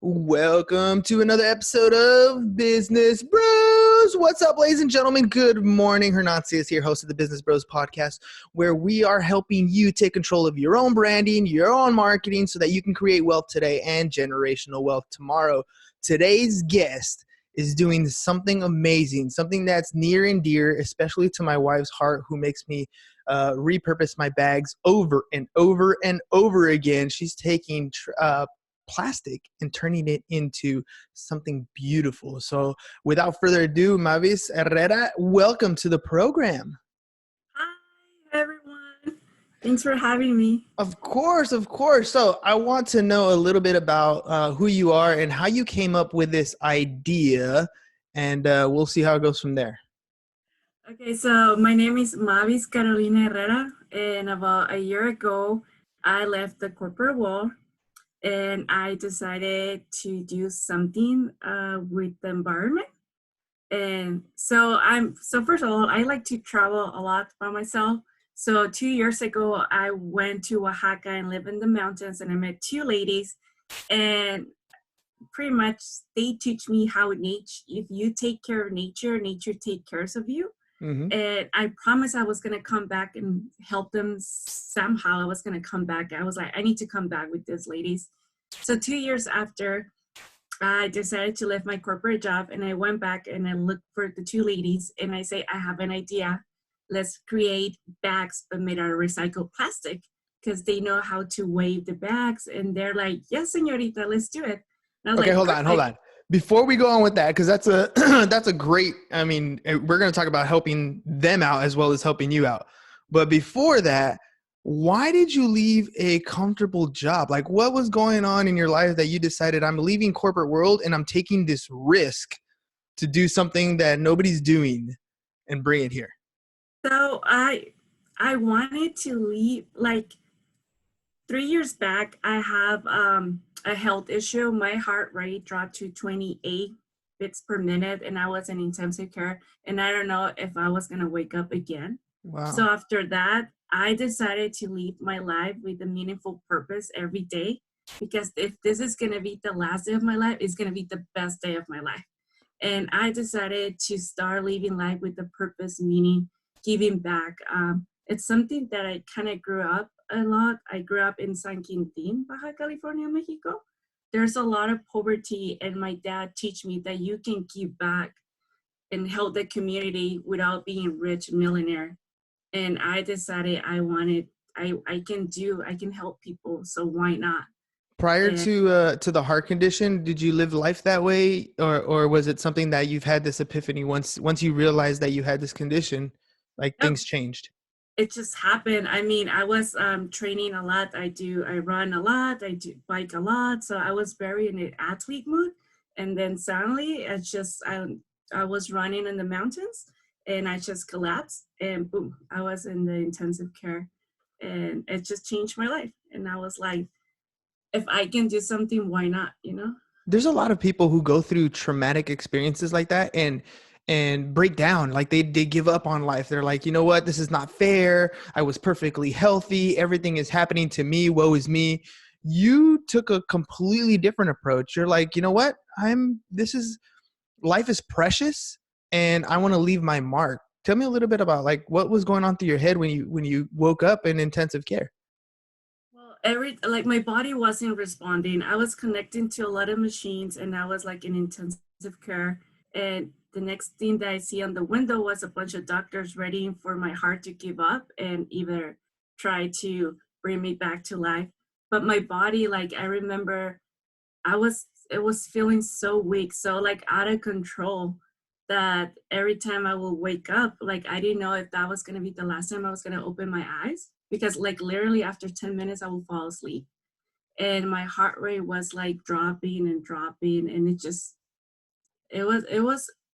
Welcome to another episode of Business Bros. What's up, ladies and gentlemen? Good morning. Hernazi is here, host of the Business Bros podcast, where we are helping you take control of your own branding, your own marketing, so that you can create wealth today and generational wealth tomorrow. Today's guest is doing something amazing, something that's near and dear, especially to my wife's heart, who makes me repurpose my bags over and over and over again. She's taking plastic and turning it into something beautiful. So without further ado, Mavis Herrera, welcome to the program. Hi, everyone. Thanks for having me. Of course. So I want to know a little bit about who you are and how you came up with this idea, and we'll see how it goes from there. Okay, so my name is Mavis Herrera, and about a year ago, I left the corporate world and I decided to do something with the environment. And so first of all, I like to travel a lot by myself. So 2 years ago, I went to Oaxaca and lived in the mountains, and I met two ladies, and pretty much they teach me how if you take care of nature, nature take care of you. Mm-hmm. And I promised I was going to come back and help them somehow. I was going to come back. I was like, I need to come back with these ladies. So 2 years after, I decided to leave my corporate job, and I went back and I looked for the two ladies, and I say, I have an idea. Let's create bags but made out of recycled plastic, because they know how to weigh the bags. And they're like, yes, señorita, let's do it. Okay, hold on. Before we go on with that, because that's a great, I mean, we're going to talk about helping them out as well as helping you out. But before that, why did you leave a comfortable job? Like, what was going on in your life that you decided, I'm leaving corporate world and I'm taking this risk to do something that nobody's doing and bring it here? So I wanted to leave. Like 3 years back, I have a health issue. My heart rate dropped to 28 beats per minute, and I was in intensive care, and I don't know if I was going to wake up again. Wow. So after that, I decided to live my life with a meaningful purpose every day, because if this is going to be the last day of my life, it's going to be the best day of my life. And I decided to start living life with a purpose, meaning giving back. It's something that I kind of grew up a lot. I grew up in San Quintin, Baja California, Mexico. There's a lot of poverty, and my dad teach me that you can give back and help the community without being rich millionaire. And I decided I can help people, so why not? Prior And to the heart condition, did you live life that way, or was it something that you've had this epiphany once you realized that you had this condition, like things changed? it just happened. I mean, I was training a lot. I run a lot. I do bike a lot. So I was very in an athlete mood. And then suddenly I was running in the mountains, and I just collapsed, and boom, I was in the intensive care, and it just changed my life. And I was like, if I can do something, why not, There's a lot of people who go through traumatic experiences like that and break down, like they give up on life. They're like, you know what, this is not fair. I was perfectly healthy. Everything is happening to me. Woe is me. You took a completely different approach. You're like, you know what, life is precious and I want to leave my mark. Tell me a little bit about like what was going on through your head when you woke up in intensive care. Well, my body wasn't responding. I was connecting to a lot of machines, and I was like in intensive care. And the next thing that I see on the window was a bunch of doctors ready for my heart to give up and either try to bring me back to life. But my body, like I remember, it was feeling so weak, so like out of control, that every time I will wake up, like I didn't know if that was gonna be the last time I was gonna open my eyes, because like literally after 10 minutes I will fall asleep. And my heart rate was like dropping and dropping, and it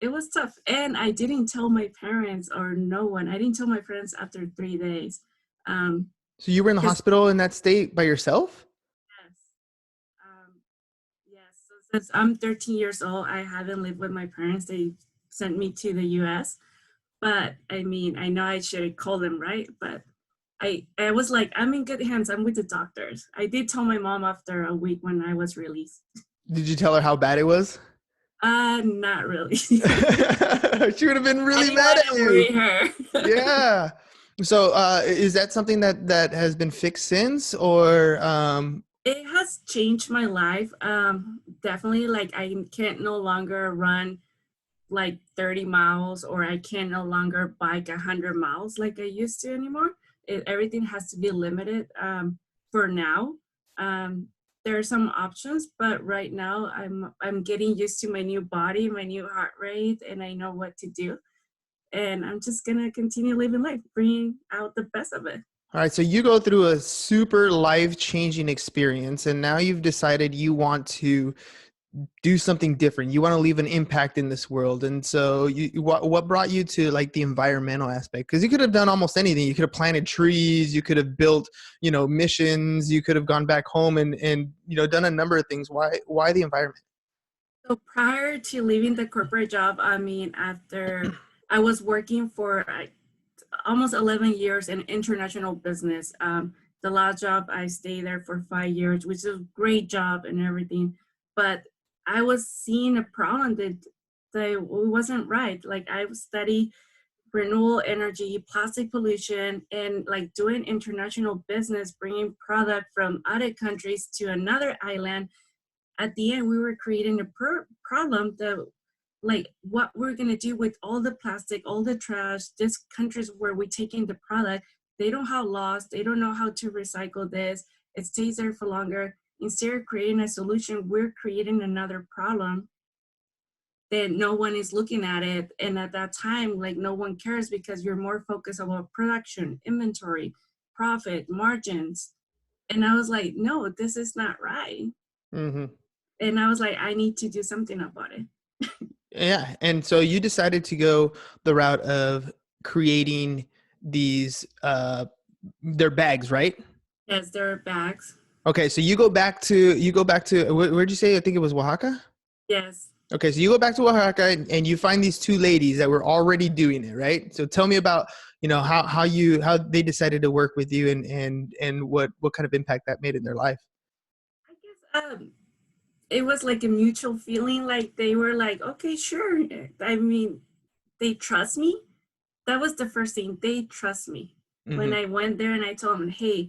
was tough. And I didn't tell my parents or no one. I didn't tell my friends after 3 days. So you were in the Because hospital in that state by yourself? yes, um, yes. So since I'm 13 years old, I haven't lived with my parents. They sent me to the U.S. But I mean, I know I should call them, right? But I was like, I'm in good hands. I'm with the doctors. I did tell my mom after a week when I was released. Did you tell her how bad it was? Not really. She would have been I really didn't mad want at to worry you. her. Yeah. So, is that something that has been fixed since, or It has changed my life. Definitely, like I can't no longer run like 30 miles, or I can no longer bike 100 miles like I used to anymore. Everything has to be limited for now. Um, there are some options, but right now I'm getting used to my new body, my new heart rate, and I know what to do. And I'm just gonna continue living life, bringing out the best of it. all right, so you go through a super life-changing experience, and now you've decided you want to do something different. You want to leave an impact in this world. And so what brought you to like the environmental aspect? Because you could have done almost anything. You could have planted trees, you could have built, missions, you could have gone back home and done a number of things. Why the environment? So prior to leaving the corporate job, I mean, after I was working for almost 11 years in international business. The last job, I stayed there for 5 years, which is a great job and everything. But I was seeing a problem that it wasn't right. Like I study renewable energy, plastic pollution, and like doing international business, bringing product from other countries to another island. At the end, we were creating a problem that like what we're going to do with all the plastic, all the trash. These countries where we're taking the product, they don't have laws, they don't know how to recycle this, it stays there for longer. Instead of creating a solution, we're creating another problem that no one is looking at it. And at that time, like no one cares because you're more focused about production, inventory, profit, margins. And I was like, no, this is not right. Mm-hmm. And I was like, I need to do something about it. Yeah. And so you decided to go the route of creating these, their bags, right? Yes, there are bags. Okay. So you go back to, where'd you say? I think it was Oaxaca. Yes. Okay, so you go back to Oaxaca and you find these two ladies that were already doing it, right? So tell me about, how they decided to work with you and what kind of impact that made in their life. I guess it was like a mutual feeling. Like they were like, okay, sure. I mean, they trust me. That was the first thing. They trust me. When Mm-hmm. I went there and I told them, hey,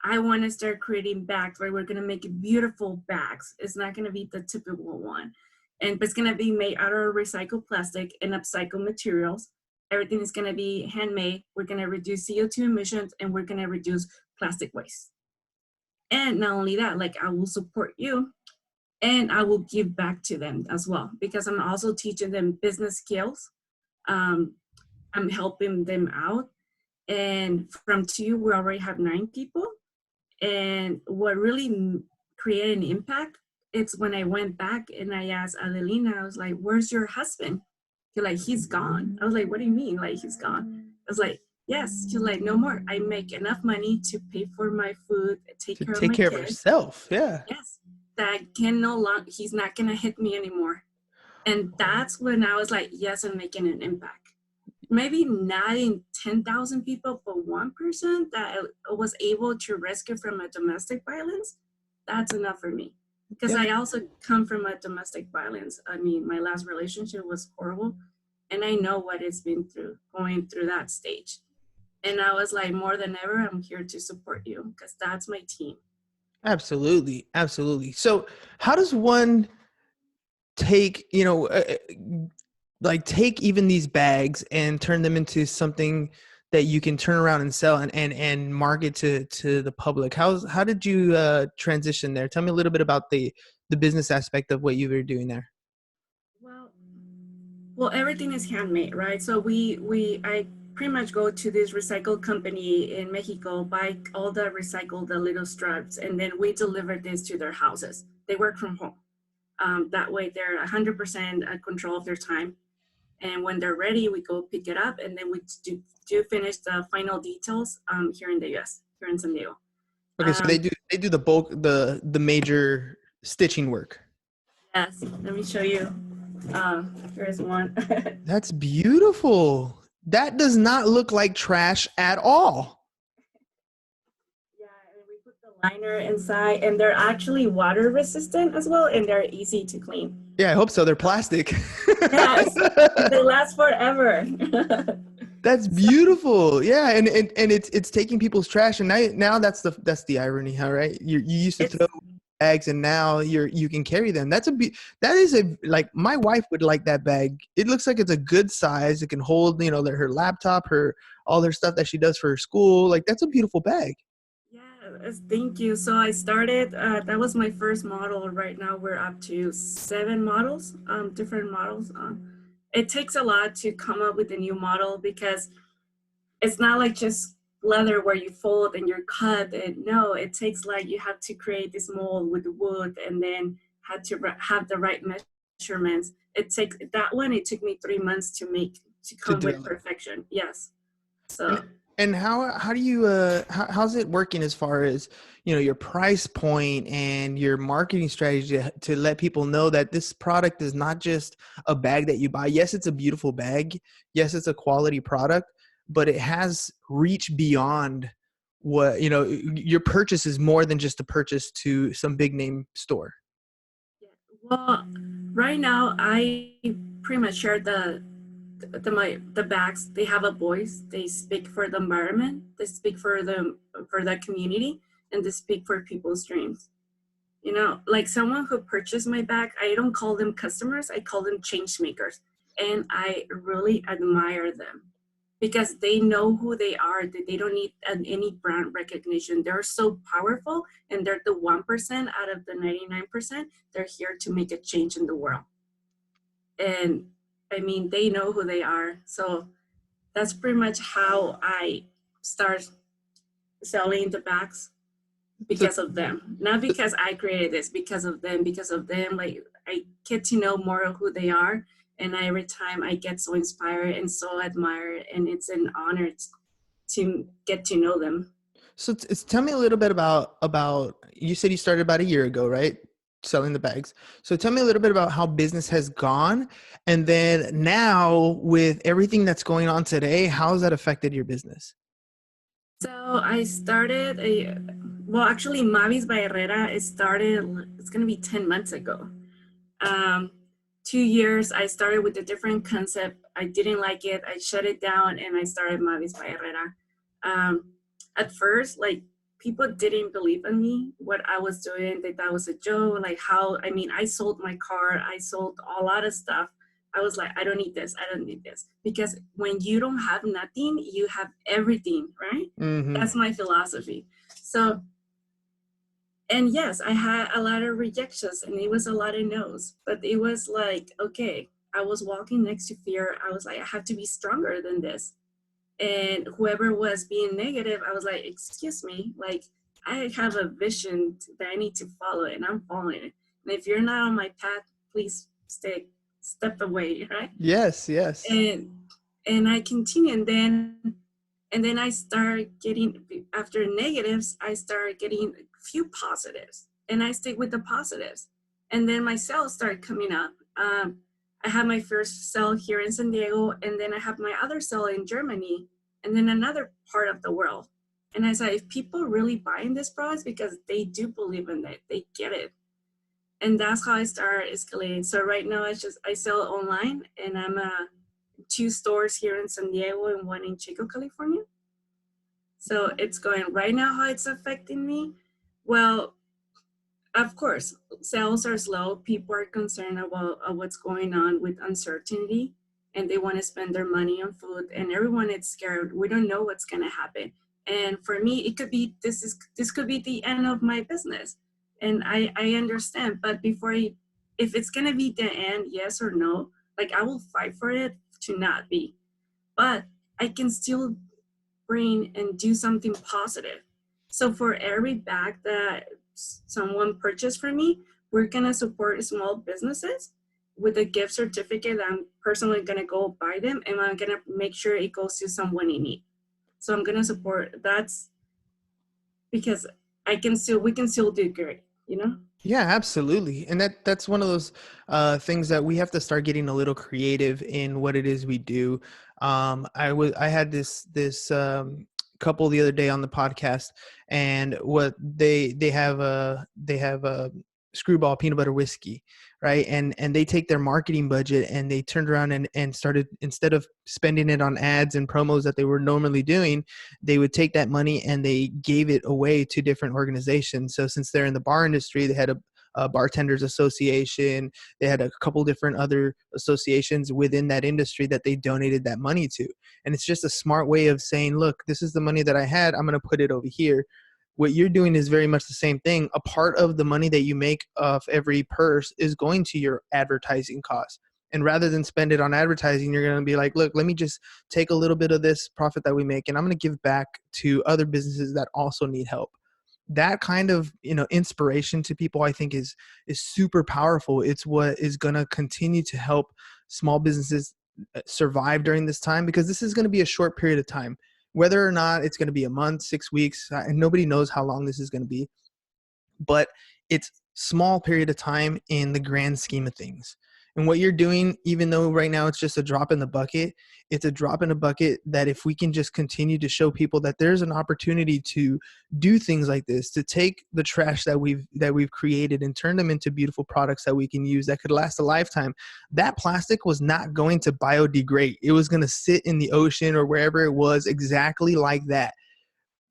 I want to start creating bags, right? We're gonna make beautiful bags. It's not gonna be the typical one. And it's gonna be made out of recycled plastic and upcycled materials. Everything is gonna be handmade. We're gonna reduce CO2 emissions and we're gonna reduce plastic waste. And not only that, like I will support you and I will give back to them as well because I'm also teaching them business skills. Um, I'm helping them out. And from two, we already have 9 people. And what really created an impact, it's when I went back and I asked Adelina, I was like, where's your husband? He's like, he's gone. I was like, what do you mean? Like, he's gone. I was like, yes. He's like, no more. I make enough money to pay for my food, take To care of take my care of kids. herself, yeah. Yes. That I can no longer, he's not going to hit me anymore. And that's when I was like, yes, I'm making an impact. Maybe not in 10,000 people, but one person that I was able to rescue from a domestic violence, that's enough for me. Because Yeah, I also come from a domestic violence. I mean, my last relationship was horrible, and I know what it's been through, going through that stage. And I was like, more than ever, I'm here to support you because that's my team. absolutely, absolutely. So how does one take, like take even these bags and turn them into something that you can turn around and sell and market to the public? How did you transition there? Tell me a little bit about the business aspect of what you were doing there. Well, well, everything is handmade, right? So I pretty much go to this recycled company in Mexico, buy all the recycled, the little strips, and then we deliver this to their houses. They work from home. That way they're 100% control of their time. And when they're ready, we go pick it up and then we do finish the final details here in the US, here in San Diego. Okay, so they do the bulk, the major stitching work. Yes, let me show you. Here's one. That's beautiful. That does not look like trash at all. Yeah, and we put the liner inside, and they're actually water resistant as well, and they're easy to clean. Yeah, I hope so. They're plastic. Yes, and they last forever. That's So, beautiful. Yeah, and it's taking people's trash, and now that's the irony, huh? Right? You used to throw it's bags, and now you can carry them. That is a like my wife would like that bag. It looks like it's a good size. It can hold her laptop, her all her stuff that she does for her school. Like that's a beautiful bag. yeah, thank you. So I started, that was my first model. Right now we're up to 7 models, different models. It takes a lot to come up with a new model because it's not like just leather where you fold and you're cut. And no, it takes like you have to create this mold with wood and then had to have the right measurements. It takes that one. It took me 3 months to make to To come with develop. perfection. Yes. And So and how do you how's it working as far as your price point and your marketing strategy to let people know that this product is not just a bag that you buy. Yes, it's a beautiful bag. Yes, it's a quality product, but it has reached beyond what your purchase is more than just a purchase to some big name store. yeah. Well, right now I pretty much share the bags. They have a voice. They speak for the environment. They speak for the community, and they speak for people's dreams. Like someone who purchased my bag, I don't call them customers. I call them change makers, and I really admire them because they know who they are. That they don't need any brand recognition. They're so powerful, and they're the 1% out of the 99%. They're here to make a change in the world. And I mean, they know who they are. So that's pretty much how I start selling the bags, So, because of them. Not because I created this, because of them, like I get to know more of who they are. And every time I get so inspired and so admired, and it's an honor to get to know them. tell me a little bit about you said you started about a year ago, right? Selling the bags. So tell me a little bit about how business has gone, and then now with everything that's going on today, how has that affected your business? So I started well, actually, Mavis by Herrera, it's going to be 10 months ago. Um, 2 years, I started with a different concept. I didn't like it. I shut it down and I started Mavis by Herrera. Um, at first, like, people didn't believe in me, what I was doing, that was a joke. Like, I mean, I sold my car, I sold a lot of stuff. I was like, I don't need this, I don't need this. Because when you don't have nothing, you have everything, right? Mm-hmm. That's my philosophy. So, and yes, I had a lot of rejections and it was a lot of no's, but it was like, okay, I was walking next to fear. I was like, I have to be stronger than this. And whoever was being negative, I was like, excuse me, like I have a vision that I need to follow and I'm following it. And if you're not on my path, please step away, right? Yes, yes. And I continue, and then I start getting, after negatives, I start getting a few positives, and I stick with the positives. And then my sales start coming up. I had my first sale here in San Diego, and then I have my other sale in Germany, and then another part of the world. And I said, if people really buy in this product, because they do believe in it, they get it. And that's how I started escalating. So right now, I sell online, and I'm 2 stores here in San Diego and one in Chico, California. So it's going right now. How it's affecting me? Well, of course, sales are slow. People are concerned about what's going on with uncertainty, and they want to spend their money on food. And everyone is scared. We don't know what's going to happen. And for me, it could be this could be the end of my business, and I understand. But if it's going to be the end, yes or no, like I will fight for it to not be. But I can still bring and do something positive. So for every bag that someone purchased from me, we're gonna support small businesses with a gift certificate that I'm personally gonna go buy them, and I'm gonna make sure it goes to someone in need. So I'm gonna support. That's because we can still do good. Yeah, absolutely. And that's one of those things that we have to start getting a little creative in what it is we do. I had this couple the other day on the podcast, and what they have a Screwball peanut butter whiskey, right? And they take their marketing budget and they turned around and started, instead of spending it on ads and promos that they were normally doing, they would take that money and they gave it away to different organizations. So since they're in the bar industry, they had a bartenders association, they had a couple different other associations within that industry that they donated that money to. And it's just a smart way of saying, look, this is the money that I had, I'm going to put it over here. What you're doing is very much the same thing. A part of the money that you make off every purse is going to your advertising costs. And rather than spend it on advertising, you're going to be like, look, let me just take a little bit of this profit that we make and I'm going to give back to other businesses that also need help. That kind of, inspiration to people, I think is super powerful. It's what is going to continue to help small businesses survive during this time, because this is going to be a short period of time. Whether or not it's going to be a month, 6 weeks, and nobody knows how long this is going to be, but it's small period of time in the grand scheme of things. And what you're doing, even though right now it's just a drop in the bucket, it's a drop in a bucket that if we can just continue to show people that there's an opportunity to do things like this, to take the trash that we've created and turn them into beautiful products that we can use that could last a lifetime. That plastic was not going to biodegrade. It was going to sit in the ocean or wherever it was exactly like that.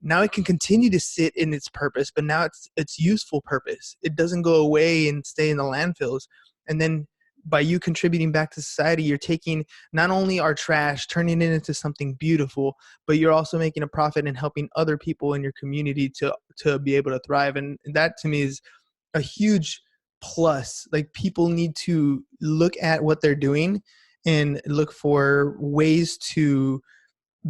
Now it can continue to sit in its purpose, but now it's useful purpose. It doesn't go away and stay in the landfills. And then by you contributing back to society, you're taking not only our trash, turning it into something beautiful, but you're also making a profit and helping other people in your community to be able to thrive. And that to me is a huge plus. Like, people need to look at what they're doing and look for ways to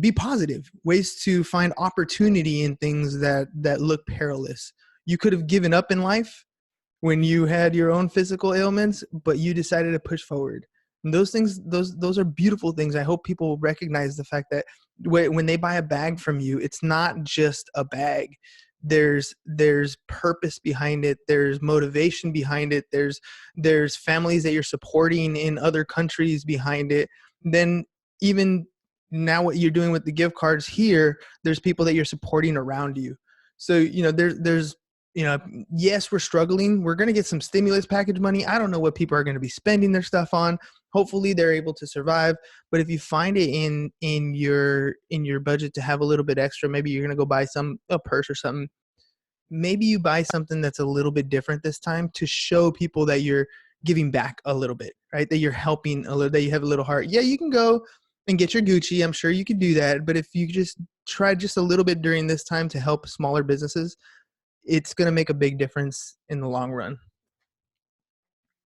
be positive, ways to find opportunity in things that look perilous. You could have given up in life when you had your own physical ailments, but you decided to push forward. And those things, those are beautiful things. I hope people recognize the fact that when they buy a bag from you, it's not just a bag. There's purpose behind it. There's motivation behind it. There's families that you're supporting in other countries behind it. Then even now what you're doing with the gift cards here, there's people that you're supporting around you. So, there's yes, we're struggling. We're going to get some stimulus package money. I don't know what people are going to be spending their stuff on. Hopefully they're able to survive. But if you find it in your budget to have a little bit extra, maybe you're going to go buy a purse or something. Maybe you buy something that's a little bit different this time to show people that you're giving back a little bit, right? That you're helping a little, that you have a little heart. Yeah, you can go and get your Gucci. I'm sure you could do that. But if you just try just a little bit during this time to help smaller businesses, it's going to make a big difference in the long run.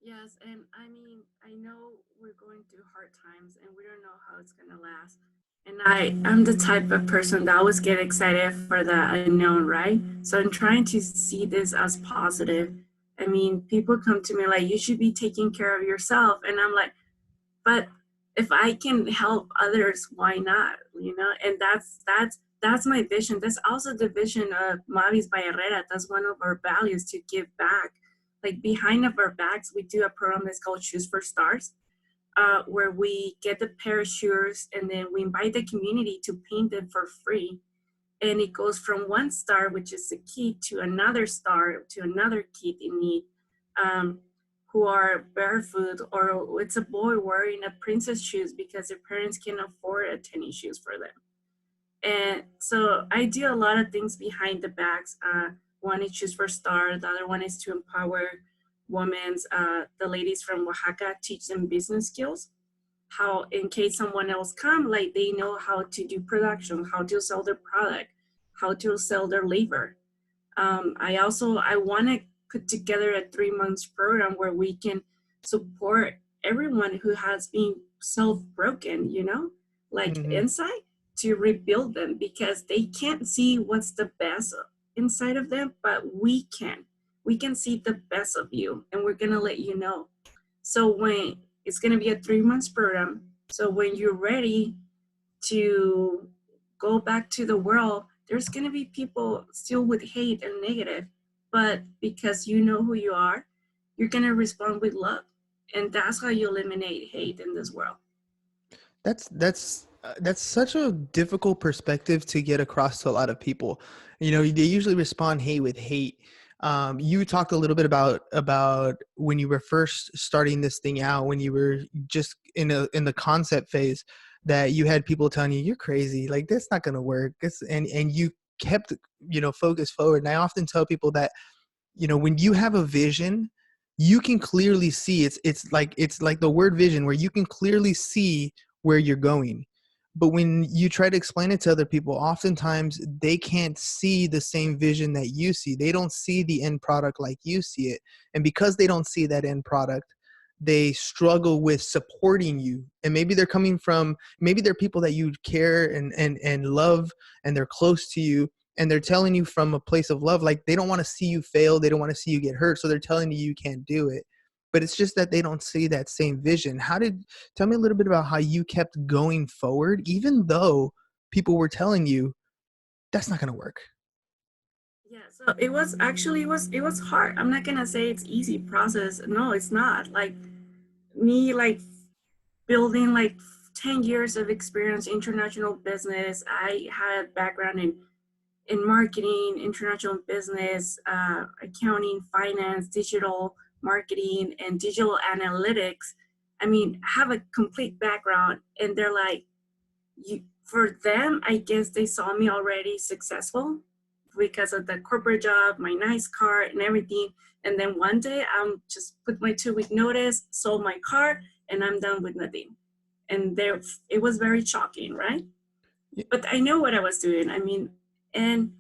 Yes, and I mean, I know we're going through hard times and we don't know how it's going to last. And I'm the type of person that always get excited for the unknown, right? So I'm trying to see this as positive. I mean, people come to me like, you should be taking care of yourself. And I'm like, but if I can help others, why not? And that's my vision. That's also the vision of Mavis by Herrera. That's one of our values, to give back. Like, behind of our backs, we do a program that's called Shoes for Stars, where we get the pair of shoes and then we invite the community to paint them for free. And it goes from one star, which is the kid, to another star, to another kid in need, who are barefoot, or it's a boy wearing a princess shoes because their parents can't afford a tennis shoes for them. And so I do a lot of things behind the backs. One is Shoes for Star. The other one is to empower women. The ladies from Oaxaca, teach them business skills. How, in case someone else come, like, they know how to do production, how to sell their product, how to sell their labor. I want to put together a 3-month program where we can support everyone who has been self-broken, like inside, to rebuild them, because they can't see what's the best inside of them, but we can see the best of you, and we're going to let you know. So when it's going to be a 3-month program, so when you're ready to go back to the world, there's going to be people still with hate and negative, but because you know who you are, you're going to respond with love. And that's how you eliminate hate in this world. That's That's such a difficult perspective to get across to a lot of people. You know, they usually respond hate with hate. You talked a little bit about when you were first starting this thing out, when you were just in the concept phase, that you had people telling you you're crazy, like that's not going to work. And you kept, you know, focused forward. And I often tell people that, you know, when you have a vision, you can clearly see, it's like the word vision, where you can clearly see where you're going. But when you try to explain it to other people, oftentimes they can't see the same vision that you see. They don't see the end product like you see it. And because they don't see that end product, they struggle with supporting you. And maybe they're coming from, maybe they're people that you care and love, and they're close to you, and they're telling you from a place of love. Like, they don't want to see you fail, they don't want to see you get hurt, so they're telling you you can't do it. But it's just that they don't see that same vision. Tell me a little bit about how you kept going forward even though people were telling you that's not going to work. Yeah, so it was actually, it was hard. I'm not gonna say it's easy process. No, it's not. Like me, like building like 10 years of experience, international business. I had background in marketing, international business, accounting, finance, digital marketing, and digital analytics. I mean, have a complete background, and they're like, you, for them, I guess they saw me already successful because of the corporate job, my nice car, and everything. And then one day, I'm just put my 2-week notice, sold my car, and I'm done with nothing. And there, it was very shocking, right? But I know what I was doing. I mean, and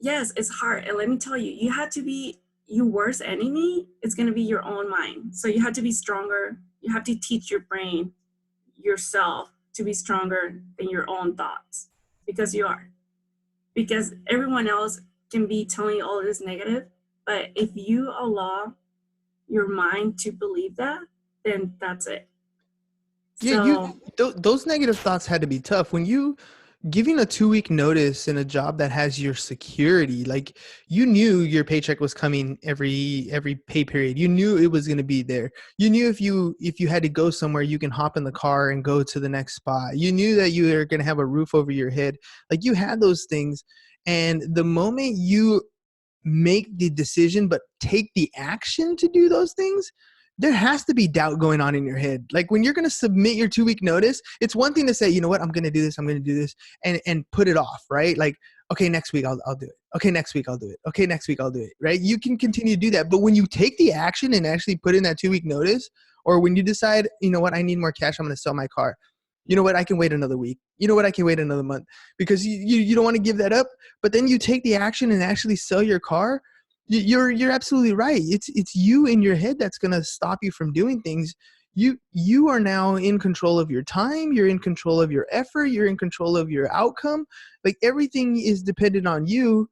yes, it's hard. And let me tell you, you have to be, your worst enemy is going to be your own mind. So you have to be stronger. You have to teach your brain, yourself, to be stronger than your own thoughts, because you are. Because everyone else can be telling you all this negative, but if you allow your mind to believe that, then that's it. Yeah, So those negative thoughts had to be tough when you giving a 2-week notice in a job that has your security. Like, you knew your paycheck was coming every pay period. You knew it was going to be there. You knew if you had to go somewhere, you can hop in the car and go to the next spot. You knew that you were going to have a roof over your head. Like, you had those things. And the moment you make the decision but take the action to do those things, there has to be doubt going on in your head. Like, when you're going to submit your 2-week notice, it's one thing to say, you know what, I'm going to do this, and put it off, right? Like, okay, next week I'll do it. Okay, next week I'll do it. Okay, next week I'll do it, right? You can continue to do that. But when you take the action and actually put in that 2-week notice, or when you decide, you know what, I need more cash, I'm going to sell my car. You know what, I can wait another week. You know what, I can wait another month, because you don't want to give that up. But then you take the action and actually sell your car. You're absolutely right. It's you in your head that's going to stop you from doing things. You are now in control of your time. You're in control of your effort. You're in control of your outcome. Like, everything is dependent on you,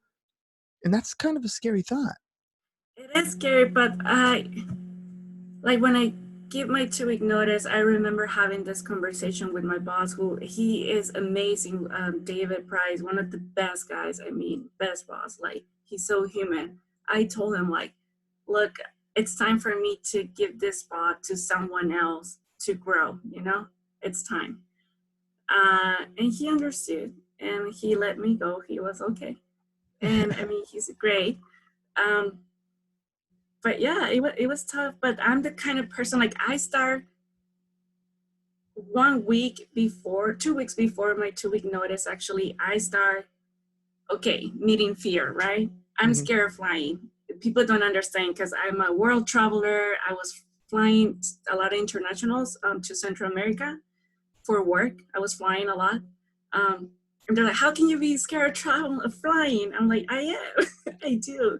and that's kind of a scary thought. it is scary, but like when I give my 2-week notice, I remember having this conversation with my boss, who he is amazing, David Price, one of the best guys. I mean, best boss. Like, he's so human. I told him, like, look, it's time for me to give this spot to someone else to grow. You know, it's time. And he understood, and he let me go. He was okay, and I mean, he's great. Um, but yeah, it was tough. But I'm the kind of person, like, I start 1 week before, 2 weeks before my 2-week notice. Actually, I start, okay, meeting fear, right? I'm Mhm. scared of flying. People don't understand, because I'm a world traveler. I was flying a lot of internationals to Central America for work. I was flying a lot. Um, and they're like, how can you be scared of travel, of flying? I'm like, I am. I do.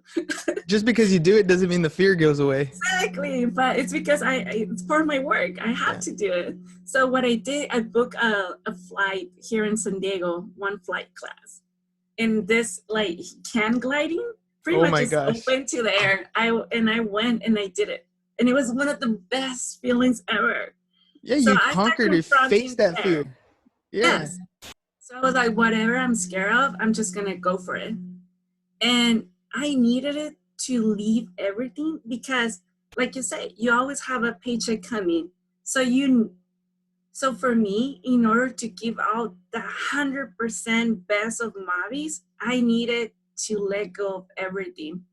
Just because you do it doesn't mean the fear goes away. Exactly, but it's because it's part of my work. I have Yeah. to do it. So what I did, I booked a flight here in San Diego, one flight class. And this, like, can gliding, pretty Oh much my just gosh. open to the air. I went and I did it. And it was one of the best feelings ever. Yeah, So you I started conquered it. Face confronting that fear. fear. Yeah. Yes. So I was like, whatever I'm scared of, I'm just gonna go for it. And I needed it to leave everything, because, like you say, you always have a paycheck coming. So So for me, in order to give out the 100% best of Mavis, I needed to let go of everything.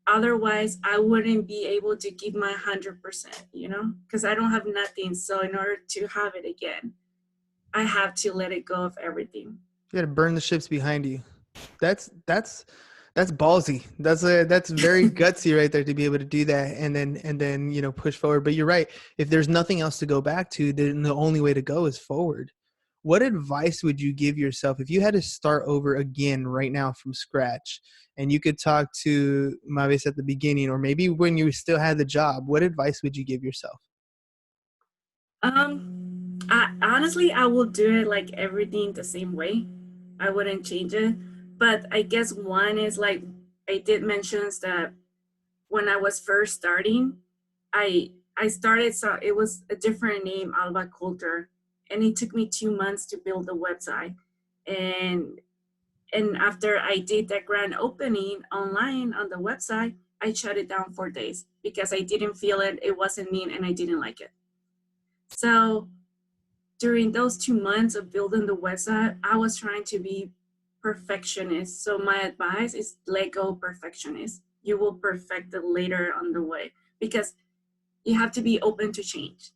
Otherwise, I wouldn't be able to give my 100%, because I don't have nothing. So in order to have it again, I have to let it go of everything. You got to burn the ships behind you. That's ballsy. That's very gutsy right there to be able to do that and then push forward. But you're right. If there's nothing else to go back to, then the only way to go is forward. What advice would you give yourself if you had to start over again right now from scratch and you could talk to Mavis at the beginning or maybe when you still had the job? What advice would you give yourself? Honestly, I will do it like everything the same way. I wouldn't change it. But I guess one is like I did mention that when I was first starting, I started, so it was a different name, Alba Culture, and it took me 2 months to build the website. And after I did that grand opening online on the website, I shut it down for days because I didn't feel it. It wasn't me, and I didn't like it. So during those 2 months of building the website, I was trying to be perfectionist. So my advice is let go perfectionist. You will perfect it later on the way because you have to be open to change.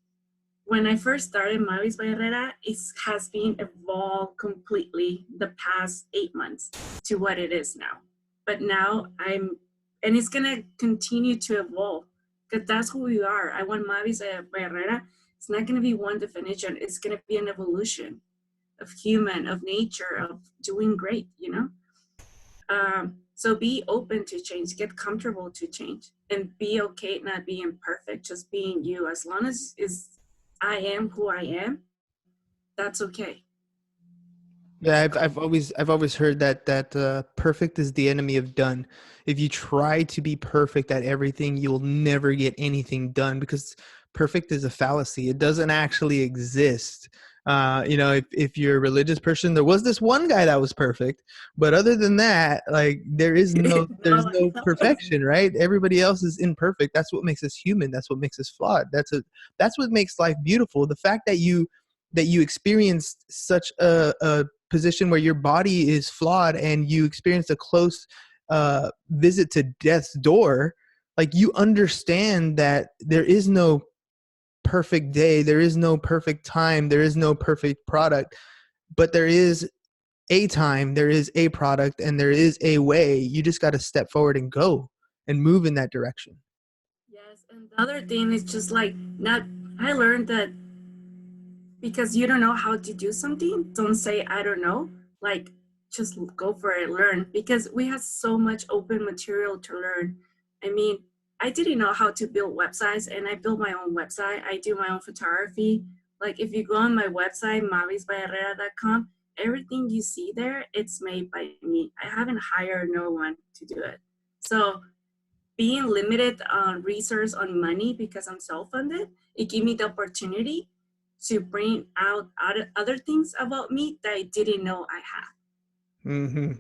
When I first started Mavis by Herrera, it has been evolved completely the past 8 months to what it is now. But now and it's gonna continue to evolve because that's who we are. I want Mavis by Herrera. It's not gonna be one definition. It's gonna be an evolution of human, of nature, of doing great. So be open to change, get comfortable to change, and be okay not being perfect, just being you. As long as I am who I am, that's okay. Yeah, I've always heard that perfect is the enemy of done. If you try to be perfect at everything, you'll never get anything done because perfect is a fallacy. It doesn't actually exist. If you're a religious person, there was this one guy that was perfect, but other than that, like there's No, no perfection, right? Everybody else is imperfect. That's what makes us human. That's what makes us flawed. That's what makes life beautiful. The fact that you experienced such a position where your body is flawed and you experience a close visit to death's door, like you understand that there is no perfect day, there is no perfect time, there is no perfect product, but there is a time, there is a product, and there is a way. You just got to step forward and go and move in that direction. yes, and the other thing is just like not. I learned that because you don't know how to do something, don't say I don't know. Like just go for it, learn because we have so much open material to learn. I mean, I didn't know how to build websites and I built my own website. I do my own photography. Like if you go on my website, mavisbyherrera.com, everything you see there, it's made by me. I haven't hired no one to do it. So being limited on resource on money because I'm self-funded, it gave me the opportunity to bring out other things about me that I didn't know I had. Mm-hmm.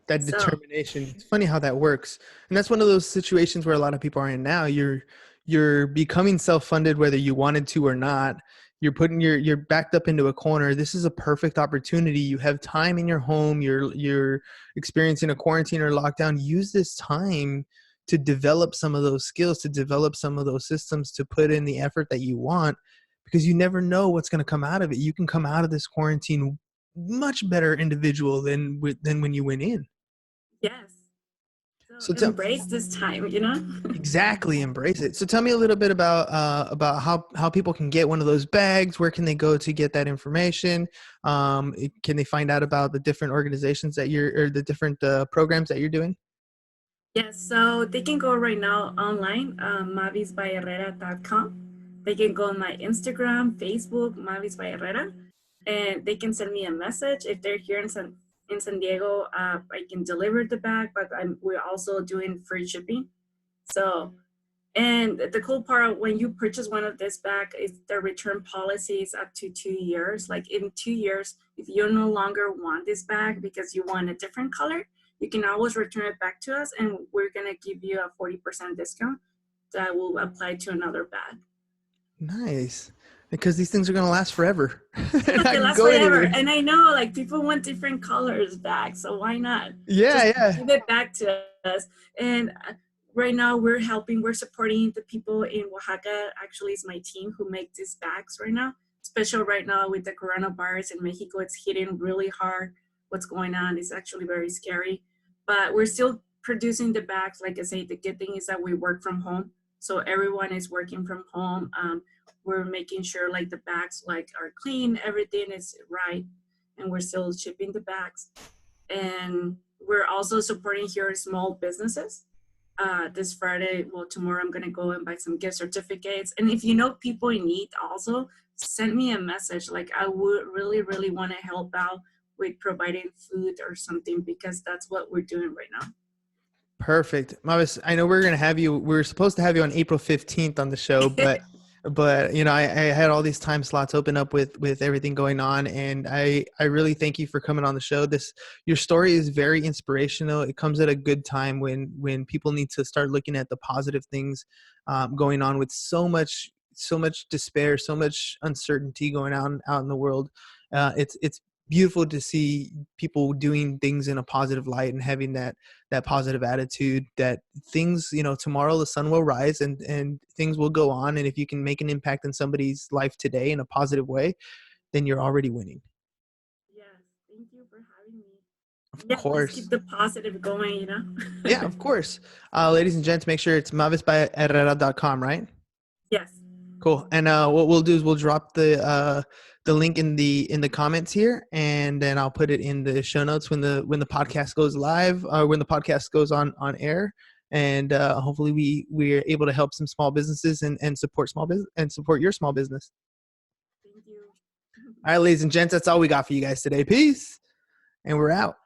That So determination. It's funny how that works, and that's one of those situations where a lot of people are in now. You're becoming self-funded whether you wanted to or not. You're backed up into a corner. This is a perfect opportunity. You have time in your home. You're experiencing a quarantine or lockdown. Use this time to develop some of those skills, to develop some of those systems, to put in the effort that you want, because you never know what's going to come out of it. You can come out of this quarantine much better individual than when you went in. yes, so So embrace this time. exactly, embrace it. So tell me a little bit about how people can get one of those bags. Where can they go to get that information? Can they find out about the different organizations that you're or the different programs that you're doing? Yes, so they can go right now online, mavisbyherrera.com. They can go on my Instagram, Facebook, Mavis by Herrera, and they can send me a message if they're here in San Diego. I can deliver the bag, but we're also doing free shipping. So, and the cool part when you purchase one of this bag is the return policy is up to 2 years. Like in 2 years, if you no longer want this bag because you want a different color, you can always return it back to us and we're gonna give you a 40% discount that will apply to another bag. Nice. Because these things are going to last forever. They're They not last going forever. anywhere. And I know like people want different colors back, so why not Yeah, just yeah. give it back to us? And right now we're supporting the people in Oaxaca. Actually, it's my team who make these bags right now. Especially right now with the coronavirus in Mexico, it's hitting really hard. What's going on is actually very scary. But we're still producing the bags. Like I say, the good thing is that we work from home. So everyone is working from home. We're making sure like the bags like are clean, everything is right, and we're still shipping the bags. And we're also supporting here small businesses. This Friday, well, tomorrow I'm gonna go and buy some gift certificates. And if you know people in need, also send me a message. Like I would really, really want to help out with providing food or something because that's what we're doing right now. Perfect. Mavis, I know we were supposed to have you on April 15th on the show, but you know, I had all these time slots open up with everything going on. And I really thank you for coming on the show. Your story is very inspirational. It comes at a good time when people need to start looking at the positive things going on with so much despair, so much uncertainty going on out in the world. It's beautiful to see people doing things in a positive light and having that positive attitude that things, you know, tomorrow the sun will rise and things will go on. And if you can make an impact in somebody's life today in a positive way, then you're already winning. Yes, thank you for having me. Of Yeah, let's keep course. the positive going, you know? Yeah, of course. Ladies and gents, make sure it's Mavis by Herrera.com, right? Yes. Cool. And what we'll do is we'll drop the link in the comments here, and then I'll put it in the show notes when the podcast goes live, or when the podcast goes on air. And hopefully we're able to help some small businesses and support small business and support your small business. Thank you. All right, ladies and gents, that's all we got for you guys today. Peace, and we're out.